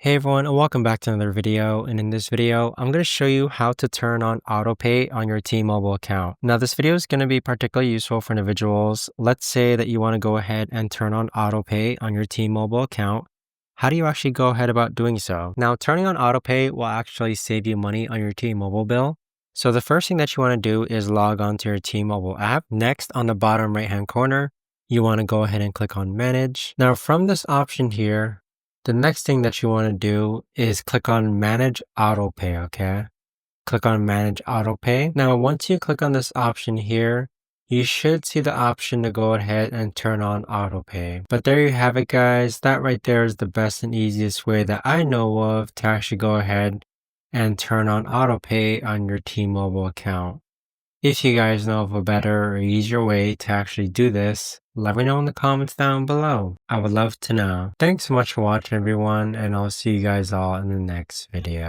Hey everyone, and welcome back to another video. And in this video, I'm going to show you how to turn on AutoPay on your T-Mobile account. Now, this video is going to be particularly useful for individuals. Let's say that you want to go ahead and turn on AutoPay on your T-Mobile account. How do you actually go ahead about doing so? Now, turning on AutoPay will actually save you money on your T-Mobile bill. So the first thing that you want to do is log on to your T-Mobile app. Next, on the bottom right-hand corner, you want to go ahead and click on Manage. Now, from this option here, the next thing that you want to do is click on Manage AutoPay, okay? Click on Manage AutoPay. Now, once you click on this option here, you should see the option to go ahead and turn on AutoPay. But there you have it, guys. That right there is the best and easiest way that I know of to actually go ahead and turn on AutoPay on your T-Mobile account. If you guys know of a better or easier way to actually do this, let me know in the comments down below. I would love to know. Thanks so much for watching, everyone, and I'll see you guys all in the next video.